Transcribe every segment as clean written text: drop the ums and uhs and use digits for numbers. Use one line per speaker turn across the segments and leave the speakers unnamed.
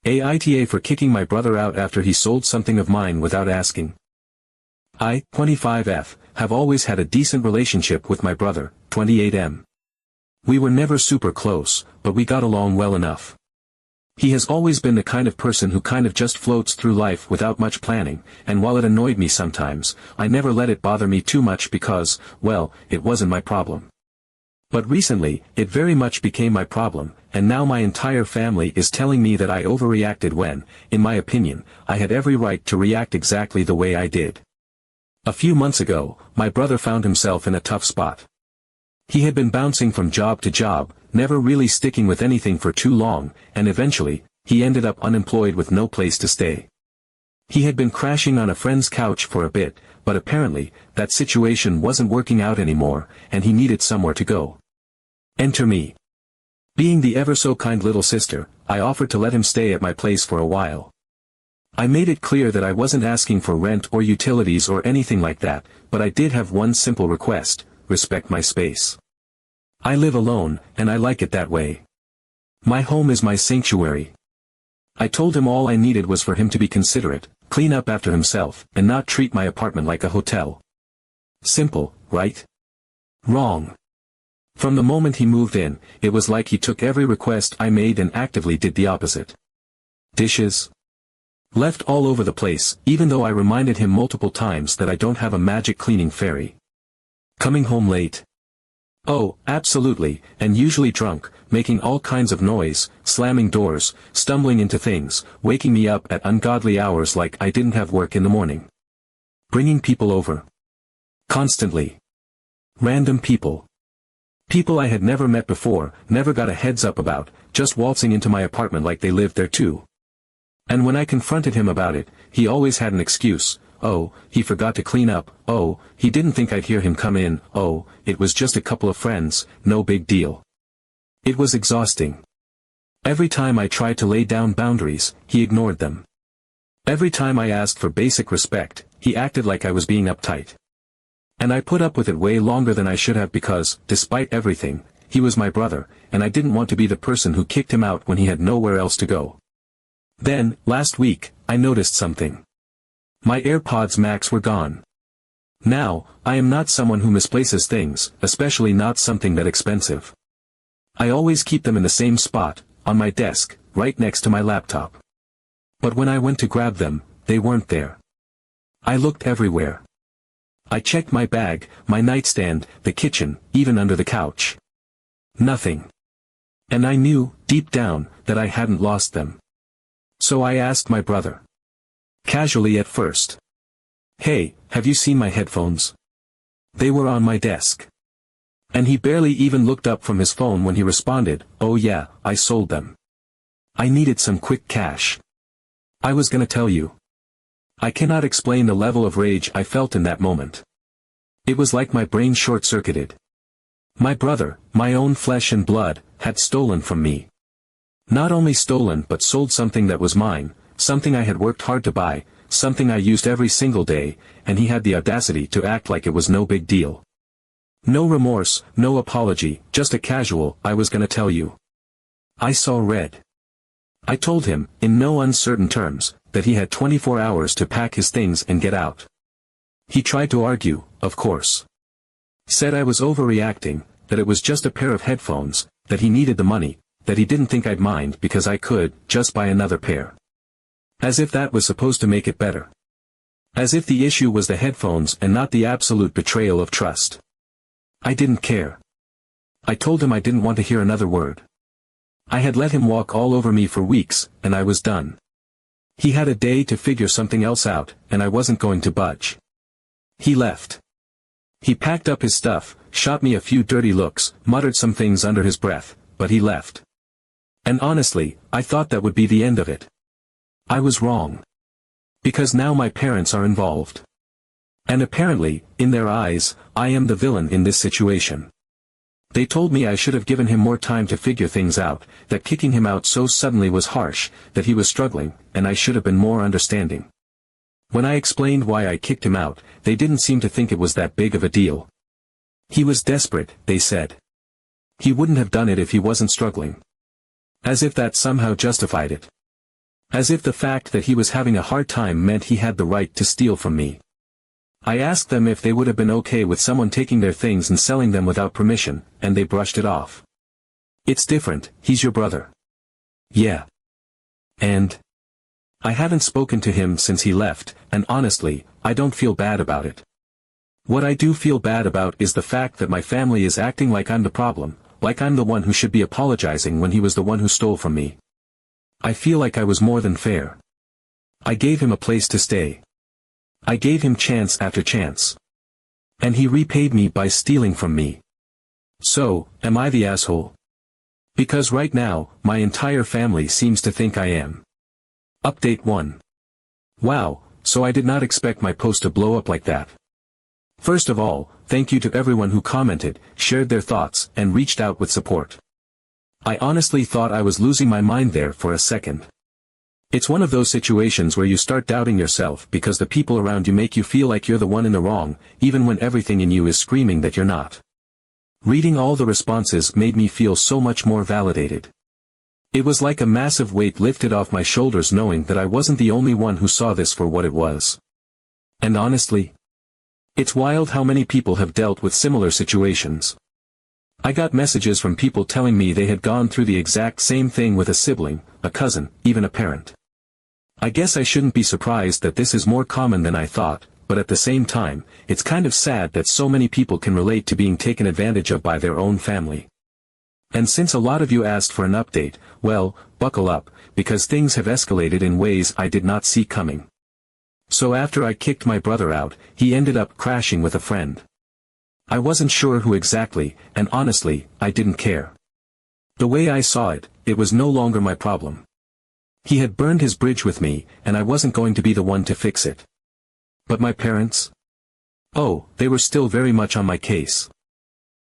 AITA for kicking my brother out after he sold something of mine without asking. I, 25F, have always had a decent relationship with my brother, 28M. We were never super close, but we got along well enough. He has always been the kind of person who kind of just floats through life without much planning, and while it annoyed me sometimes, I never let it bother me too much because, well, it wasn't my problem. But recently, it very much became my problem, and now my entire family is telling me that I overreacted when, in my opinion, I had every right to react exactly the way I did. A few months ago, my brother found himself in a tough spot. He had been bouncing from job to job, never really sticking with anything for too long, and eventually, he ended up unemployed with no place to stay. He had been crashing on a friend's couch for a bit, but apparently, that situation wasn't working out anymore, and he needed somewhere to go. Enter me. Being the ever-so-kind little sister, I offered to let him stay at my place for a while. I made it clear that I wasn't asking for rent or utilities or anything like that, but I did have one simple request: respect my space. I live alone, and I like it that way. My home is my sanctuary. I told him all I needed was for him to be considerate, clean up after himself, and not treat my apartment like a hotel. Simple, right? Wrong. From the moment he moved in, it was like he took every request I made and actively did the opposite. Dishes left all over the place, even though I reminded him multiple times that I don't have a magic cleaning fairy. Coming home late. Oh, absolutely, and usually drunk, making all kinds of noise, slamming doors, stumbling into things, waking me up at ungodly hours like I didn't have work in the morning. Bringing people over. Constantly. Random people. People I had never met before, never got a heads up about, just waltzing into my apartment like they lived there too. And when I confronted him about it, he always had an excuse. Oh, he forgot to clean up. Oh, he didn't think I'd hear him come in. Oh, it was just a couple of friends, no big deal. It was exhausting. Every time I tried to lay down boundaries, he ignored them. Every time I asked for basic respect, he acted like I was being uptight. And I put up with it way longer than I should have because, despite everything, he was my brother, and I didn't want to be the person who kicked him out when he had nowhere else to go. Then, last week, I noticed something. My AirPods Max were gone. Now, I am not someone who misplaces things, especially not something that expensive. I always keep them in the same spot, on my desk, right next to my laptop. But when I went to grab them, they weren't there. I looked everywhere. I checked my bag, my nightstand, the kitchen, even under the couch. Nothing. And I knew, deep down, that I hadn't lost them. So I asked my brother. Casually at first. Hey, have you seen my headphones? They were on my desk. And he barely even looked up from his phone when he responded, oh yeah, I sold them. I needed some quick cash. I was gonna tell you. I cannot explain the level of rage I felt in that moment. It was like my brain short-circuited. My brother, my own flesh and blood, had stolen from me. Not only stolen but sold something that was mine, something I had worked hard to buy, something I used every single day, and he had the audacity to act like it was no big deal. No remorse, no apology, just a casual, I was gonna tell you. I saw red. I told him, in no uncertain terms, that he had 24 hours to pack his things and get out. He tried to argue, of course. Said I was overreacting, that it was just a pair of headphones, that he needed the money, that he didn't think I'd mind because I could just buy another pair. As if that was supposed to make it better. As if the issue was the headphones and not the absolute betrayal of trust. I didn't care. I told him I didn't want to hear another word. I had let him walk all over me for weeks, and I was done. He had a day to figure something else out, and I wasn't going to budge. He left. He packed up his stuff, shot me a few dirty looks, muttered some things under his breath, but he left. And honestly, I thought that would be the end of it. I was wrong. Because now my parents are involved. And apparently, in their eyes, I am the villain in this situation. They told me I should have given him more time to figure things out, that kicking him out so suddenly was harsh, that he was struggling, and I should have been more understanding. When I explained why I kicked him out, they didn't seem to think it was that big of a deal. He was desperate, they said. He wouldn't have done it if he wasn't struggling. As if that somehow justified it. As if the fact that he was having a hard time meant he had the right to steal from me. I asked them if they would have been okay with someone taking their things and selling them without permission, and they brushed it off. It's different, he's your brother. Yeah. And? I haven't spoken to him since he left, and honestly, I don't feel bad about it. What I do feel bad about is the fact that my family is acting like I'm the problem, like I'm the one who should be apologizing when he was the one who stole from me. I feel like I was more than fair. I gave him a place to stay. I gave him chance after chance. And he repaid me by stealing from me. So, am I the asshole? Because right now, my entire family seems to think I am. Update 1. Wow, so I did not expect my post to blow up like that. First of all, thank you to everyone who commented, shared their thoughts, and reached out with support. I honestly thought I was losing my mind there for a second. It's one of those situations where you start doubting yourself because the people around you make you feel like you're the one in the wrong, even when everything in you is screaming that you're not. Reading all the responses made me feel so much more validated. It was like a massive weight lifted off my shoulders knowing that I wasn't the only one who saw this for what it was. And honestly, it's wild how many people have dealt with similar situations. I got messages from people telling me they had gone through the exact same thing with a sibling, a cousin, even a parent. I guess I shouldn't be surprised that this is more common than I thought, but at the same time, it's kind of sad that so many people can relate to being taken advantage of by their own family. And since a lot of you asked for an update, well, buckle up, because things have escalated in ways I did not see coming. So after I kicked my brother out, he ended up crashing with a friend. I wasn't sure who exactly, and honestly, I didn't care. The way I saw it, it was no longer my problem. He had burned his bridge with me, and I wasn't going to be the one to fix it. But my parents? Oh, they were still very much on my case.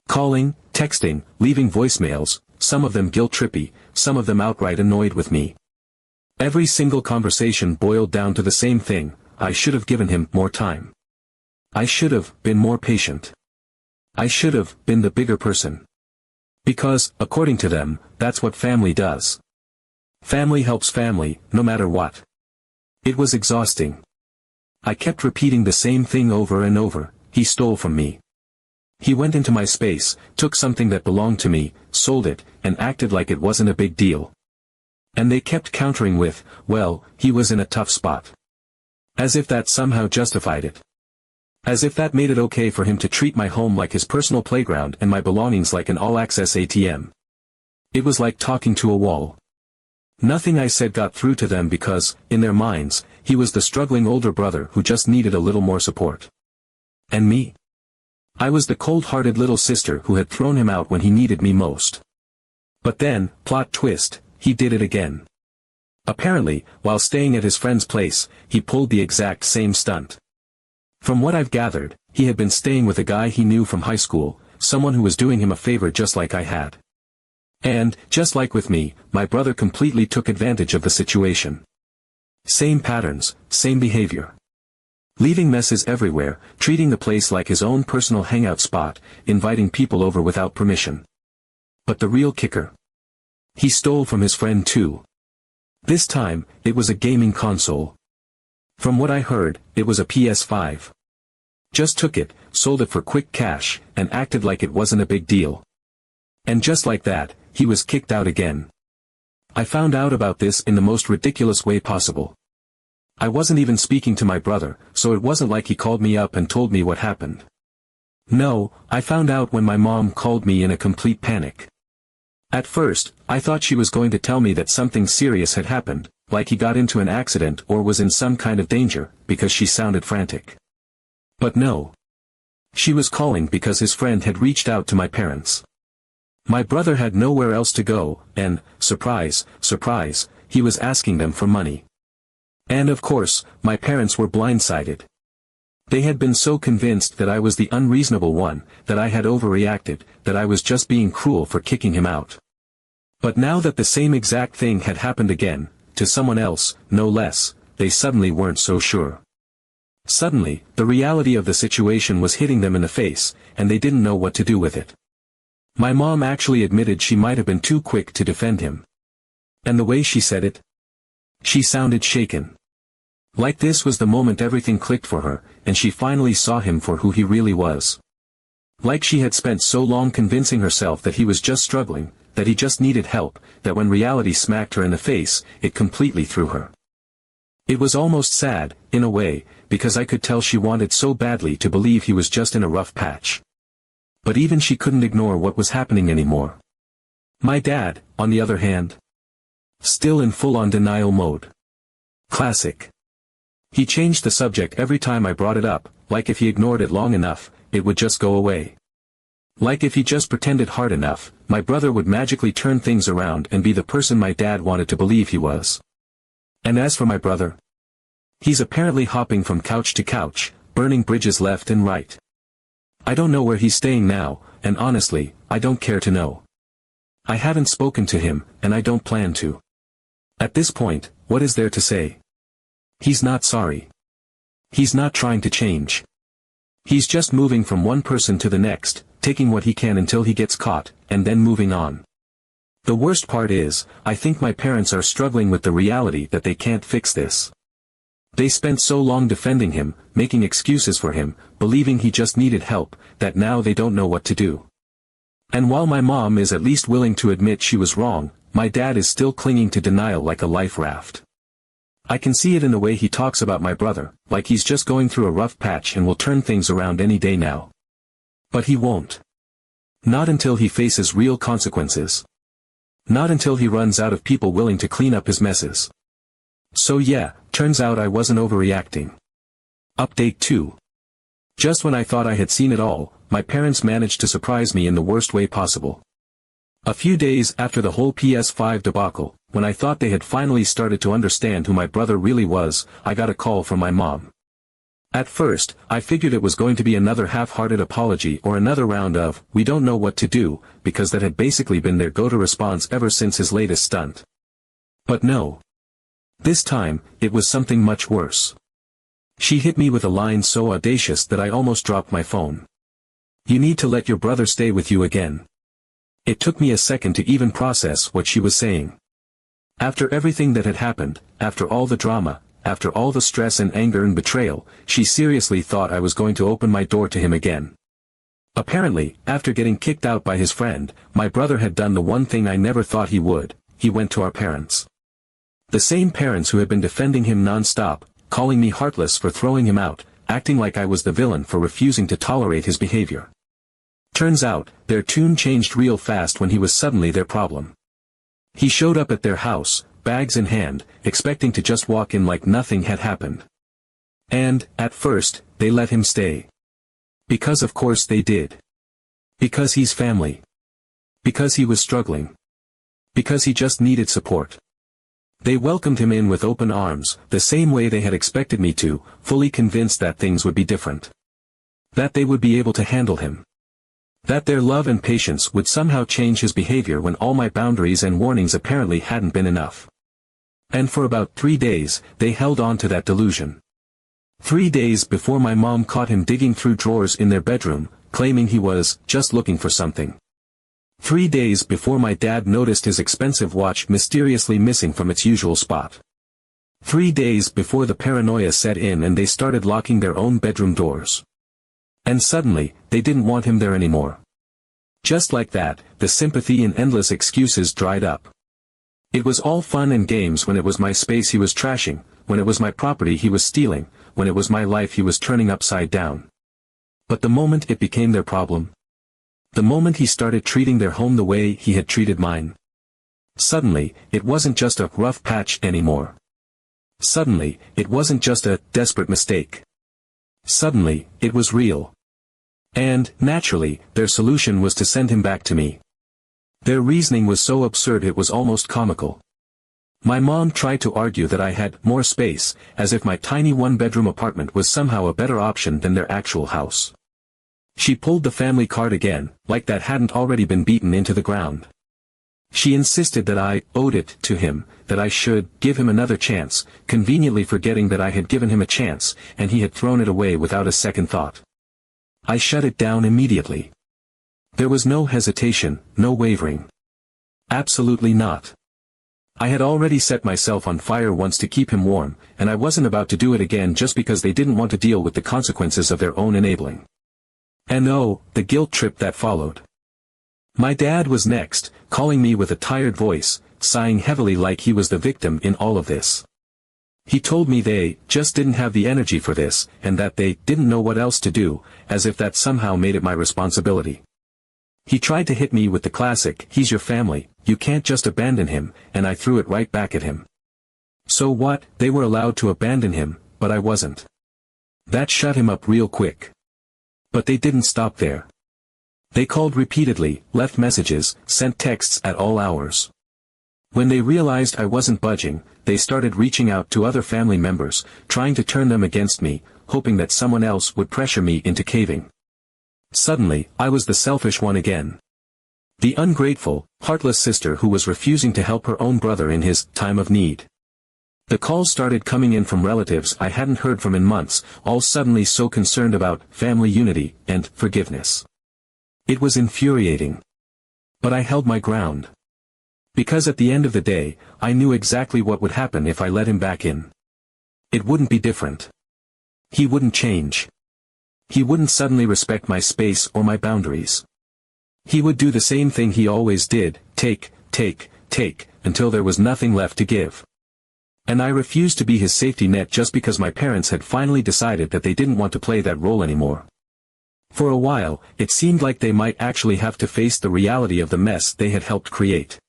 Calling, texting, leaving voicemails, some of them guilt-trippy, some of them outright annoyed with me. Every single conversation boiled down to the same thing: I should have given him more time. I should have been more patient. I should have been the bigger person. Because, according to them, that's what family does. Family helps family, no matter what. It was exhausting. I kept repeating the same thing over and over: he stole from me. He went into my space, took something that belonged to me, sold it, and acted like it wasn't a big deal. And they kept countering with, well, he was in a tough spot. As if that somehow justified it. As if that made it okay for him to treat my home like his personal playground and my belongings like an all-access ATM. It was like talking to a wall. Nothing I said got through to them because, in their minds, he was the struggling older brother who just needed a little more support. And me? I was the cold-hearted little sister who had thrown him out when he needed me most. But then, plot twist, he did it again. Apparently, while staying at his friend's place, he pulled the exact same stunt. From what I've gathered, he had been staying with a guy he knew from high school, someone who was doing him a favor just like I had. And, just like with me, my brother completely took advantage of the situation. Same patterns, same behavior. Leaving messes everywhere, treating the place like his own personal hangout spot, inviting people over without permission. But the real kicker? He stole from his friend too. This time, it was a gaming console. From what I heard, it was a PS5. Just took it, sold it for quick cash, and acted like it wasn't a big deal. And just like that, he was kicked out again. I found out about this in the most ridiculous way possible. I wasn't even speaking to my brother, so it wasn't like he called me up and told me what happened. No, I found out when my mom called me in a complete panic. At first, I thought she was going to tell me that something serious had happened, like he got into an accident or was in some kind of danger, because she sounded frantic. But no. She was calling because his friend had reached out to my parents. My brother had nowhere else to go, and, surprise, surprise, he was asking them for money. And of course, my parents were blindsided. They had been so convinced that I was the unreasonable one, that I had overreacted, that I was just being cruel for kicking him out. But now that the same exact thing had happened again, to someone else, no less, they suddenly weren't so sure. Suddenly, the reality of the situation was hitting them in the face, and they didn't know what to do with it. My mom actually admitted she might have been too quick to defend him. And the way she said it? She sounded shaken. Like this was the moment everything clicked for her, and she finally saw him for who he really was. Like she had spent so long convincing herself that he was just struggling, that he just needed help, that when reality smacked her in the face, it completely threw her. It was almost sad, in a way, because I could tell she wanted so badly to believe he was just in a rough patch. But even she couldn't ignore what was happening anymore. My dad, on the other hand, still in full-on denial mode. Classic. He changed the subject every time I brought it up, like if he ignored it long enough, it would just go away. Like if he just pretended hard enough, my brother would magically turn things around and be the person my dad wanted to believe he was. And as for my brother, he's apparently hopping from couch to couch, burning bridges left and right. I don't know where he's staying now, and honestly, I don't care to know. I haven't spoken to him, and I don't plan to. At this point, what is there to say? He's not sorry. He's not trying to change. He's just moving from one person to the next, taking what he can until he gets caught, and then moving on. The worst part is, I think my parents are struggling with the reality that they can't fix this. They spent so long defending him, making excuses for him, believing he just needed help, that now they don't know what to do. And while my mom is at least willing to admit she was wrong, my dad is still clinging to denial like a life raft. I can see it in the way he talks about my brother, like he's just going through a rough patch and will turn things around any day now. But he won't. Not until he faces real consequences. Not until he runs out of people willing to clean up his messes. So yeah, turns out I wasn't overreacting. Update 2. Just when I thought I had seen it all, my parents managed to surprise me in the worst way possible. A few days after the whole PS5 debacle, when I thought they had finally started to understand who my brother really was, I got a call from my mom. At first, I figured it was going to be another half-hearted apology or another round of, "We don't know what to do," because that had basically been their go-to response ever since his latest stunt. But no. This time, it was something much worse. She hit me with a line so audacious that I almost dropped my phone. "You need to let your brother stay with you again." It took me a second to even process what she was saying. After everything that had happened, after all the drama, after all the stress and anger and betrayal, she seriously thought I was going to open my door to him again. Apparently, after getting kicked out by his friend, my brother had done the one thing I never thought he would: he went to our parents. The same parents who had been defending him non-stop, calling me heartless for throwing him out, acting like I was the villain for refusing to tolerate his behavior. Turns out, their tune changed real fast when he was suddenly their problem. He showed up at their house, bags in hand, expecting to just walk in like nothing had happened. And, at first, they let him stay. Because of course they did. Because he's family. Because he was struggling. Because he just needed support. They welcomed him in with open arms, the same way they had expected me to, fully convinced that things would be different. That they would be able to handle him. That their love and patience would somehow change his behavior when all my boundaries and warnings apparently hadn't been enough. And for about 3 days, they held on to that delusion. 3 days before my mom caught him digging through drawers in their bedroom, claiming he was just looking for something. 3 days before my dad noticed his expensive watch mysteriously missing from its usual spot. 3 days before the paranoia set in and they started locking their own bedroom doors. And suddenly, they didn't want him there anymore. Just like that, the sympathy and endless excuses dried up. It was all fun and games when it was my space he was trashing, when it was my property he was stealing, when it was my life he was turning upside down. But the moment it became their problem, the moment he started treating their home the way he had treated mine, suddenly, it wasn't just a rough patch anymore. Suddenly, it wasn't just a desperate mistake. Suddenly, it was real. And, naturally, their solution was to send him back to me. Their reasoning was so absurd it was almost comical. My mom tried to argue that I had more space, as if my tiny one-bedroom apartment was somehow a better option than their actual house. She pulled the family card again, like that hadn't already been beaten into the ground. She insisted that I owed it to him, that I should give him another chance, conveniently forgetting that I had given him a chance, and he had thrown it away without a second thought. I shut it down immediately. There was no hesitation, no wavering. Absolutely not. I had already set myself on fire once to keep him warm, and I wasn't about to do it again just because they didn't want to deal with the consequences of their own enabling. And oh, the guilt trip that followed. My dad was next, calling me with a tired voice, sighing heavily like he was the victim in all of this. He told me they just didn't have the energy for this, and that they didn't know what else to do, as if that somehow made it my responsibility. He tried to hit me with the classic, "He's your family, you can't just abandon him," and I threw it right back at him. So what, they were allowed to abandon him, but I wasn't. That shut him up real quick. But they didn't stop there. They called repeatedly, left messages, sent texts at all hours. When they realized I wasn't budging, they started reaching out to other family members, trying to turn them against me, hoping that someone else would pressure me into caving. Suddenly, I was the selfish one again. The ungrateful, heartless sister who was refusing to help her own brother in his time of need. The calls started coming in from relatives I hadn't heard from in months, all suddenly so concerned about family unity and forgiveness. It was infuriating. But I held my ground. Because at the end of the day, I knew exactly what would happen if I let him back in. It wouldn't be different. He wouldn't change. He wouldn't suddenly respect my space or my boundaries. He would do the same thing he always did, take, until there was nothing left to give. And I refused to be his safety net just because my parents had finally decided that they didn't want to play that role anymore. For a while, it seemed like they might actually have to face the reality of the mess they had helped create.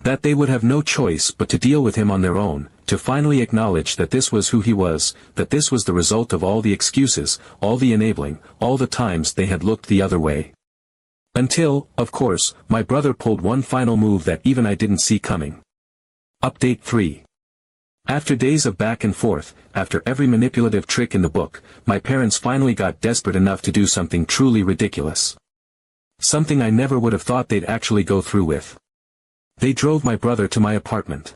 That they would have no choice but to deal with him on their own, to finally acknowledge that this was who he was, that this was the result of all the excuses, all the enabling, all the times they had looked the other way. Until, of course, my brother pulled one final move that even I didn't see coming. Update 3. After days of back and forth, after every manipulative trick in the book, my parents finally got desperate enough to do something truly ridiculous. Something I never would have thought they'd actually go through with. They drove my brother to my apartment.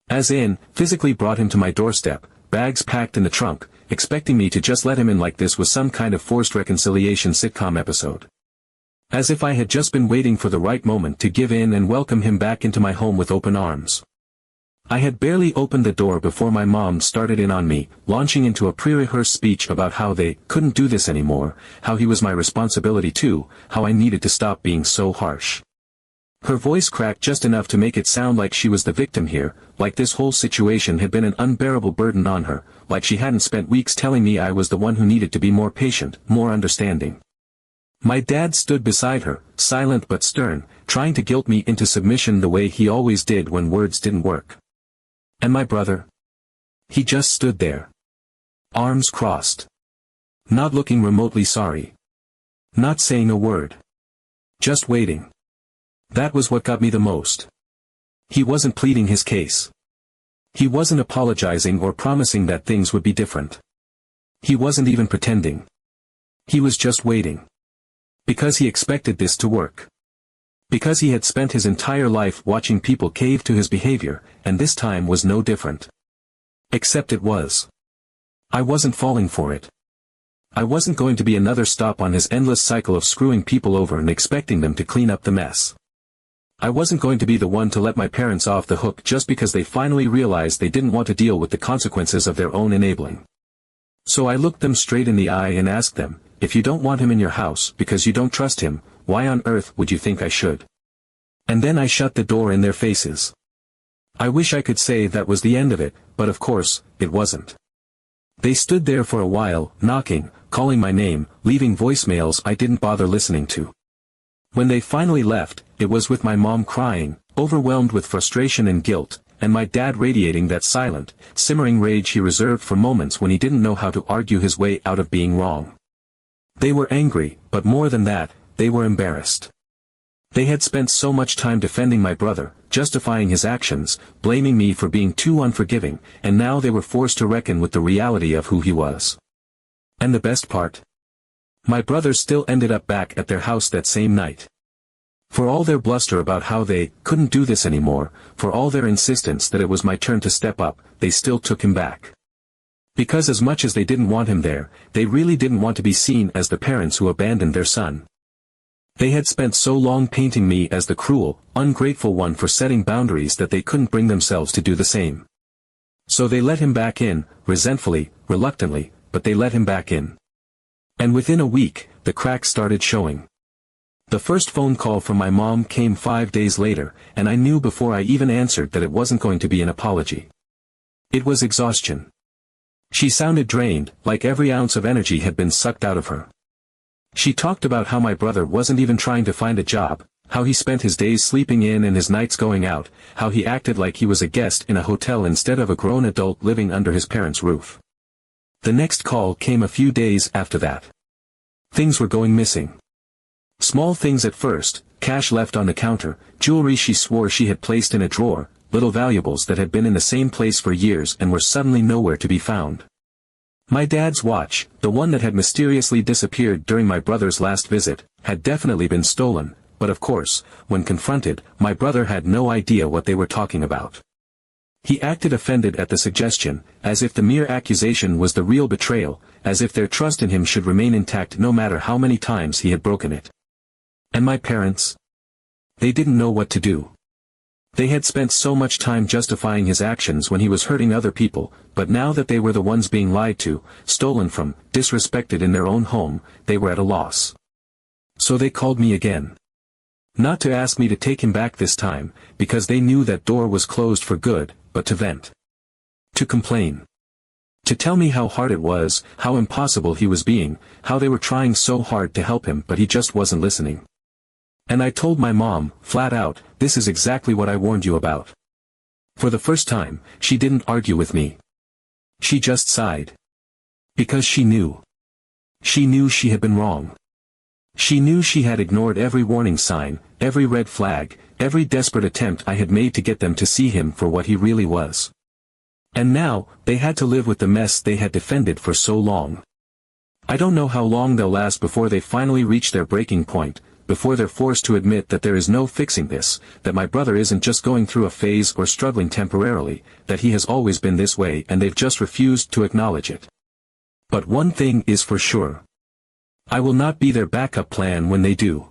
As in, physically brought him to my doorstep, bags packed in the trunk, expecting me to just let him in like this was some kind of forced reconciliation sitcom episode. As if I had just been waiting for the right moment to give in and welcome him back into my home with open arms. I had barely opened the door before my mom started in on me, launching into a pre-rehearsed speech about how they couldn't do this anymore, how he was my responsibility too, how I needed to stop being so harsh. Her voice cracked just enough to make it sound like she was the victim here, like this whole situation had been an unbearable burden on her, like she hadn't spent weeks telling me I was the one who needed to be more patient, more understanding. My dad stood beside her, silent but stern, trying to guilt me into submission the way he always did when words didn't work. And my brother? He just stood there. Arms crossed. Not looking remotely sorry. Not saying a word. Just waiting. That was what got me the most. He wasn't pleading his case. He wasn't apologizing or promising that things would be different. He wasn't even pretending. He was just waiting. Because he expected this to work. Because he had spent his entire life watching people cave to his behavior, and this time was no different. Except it was. I wasn't falling for it. I wasn't going to be another stop on his endless cycle of screwing people over and expecting them to clean up the mess. I wasn't going to be the one to let my parents off the hook just because they finally realized they didn't want to deal with the consequences of their own enabling. So I looked them straight in the eye and asked them, if you don't want him in your house because you don't trust him, why on earth would you think I should? And then I shut the door in their faces. I wish I could say that was the end of it, but of course, it wasn't. They stood there for a while, knocking, calling my name, leaving voicemails I didn't bother listening to. When they finally left, it was with my mom crying, overwhelmed with frustration and guilt, and my dad radiating that silent, simmering rage he reserved for moments when he didn't know how to argue his way out of being wrong. They were angry, but more than that, they were embarrassed. They had spent so much time defending my brother, justifying his actions, blaming me for being too unforgiving, and now they were forced to reckon with the reality of who he was. And the best part? My brothers still ended up back at their house that same night. For all their bluster about how they couldn't do this anymore, for all their insistence that it was my turn to step up, they still took him back. Because as much as they didn't want him there, they really didn't want to be seen as the parents who abandoned their son. They had spent so long painting me as the cruel, ungrateful one for setting boundaries that they couldn't bring themselves to do the same. So they let him back in, resentfully, reluctantly, but they let him back in. And within a week, the cracks started showing. The first phone call from my mom came 5 days later, and I knew before I even answered that it wasn't going to be an apology. It was exhaustion. She sounded drained, like every ounce of energy had been sucked out of her. She talked about how my brother wasn't even trying to find a job, how he spent his days sleeping in and his nights going out, how he acted like he was a guest in a hotel instead of a grown adult living under his parents' roof. The next call came a few days after that. Things were going missing. Small things at first, cash left on the counter, jewelry she swore she had placed in a drawer, little valuables that had been in the same place for years and were suddenly nowhere to be found. My dad's watch, the one that had mysteriously disappeared during my brother's last visit, had definitely been stolen, but of course, when confronted, my brother had no idea what they were talking about. He acted offended at the suggestion, as if the mere accusation was the real betrayal, as if their trust in him should remain intact no matter how many times he had broken it. And my parents? They didn't know what to do. They had spent so much time justifying his actions when he was hurting other people, but now that they were the ones being lied to, stolen from, disrespected in their own home, they were at a loss. So they called me again. Not to ask me to take him back this time, because they knew that door was closed for good, but to vent. To complain. To tell me how hard it was, how impossible he was being, how they were trying so hard to help him but he just wasn't listening. And I told my mom, flat out, this is exactly what I warned you about. For the first time, she didn't argue with me. She just sighed. Because she knew. She knew she had been wrong. She knew she had ignored every warning sign, every red flag, every desperate attempt I had made to get them to see him for what he really was. And now, they had to live with the mess they had defended for so long. I don't know how long they'll last before they finally reach their breaking point, before they're forced to admit that there is no fixing this, that my brother isn't just going through a phase or struggling temporarily, that he has always been this way and they've just refused to acknowledge it. But one thing is for sure. I will not be their backup plan when they do.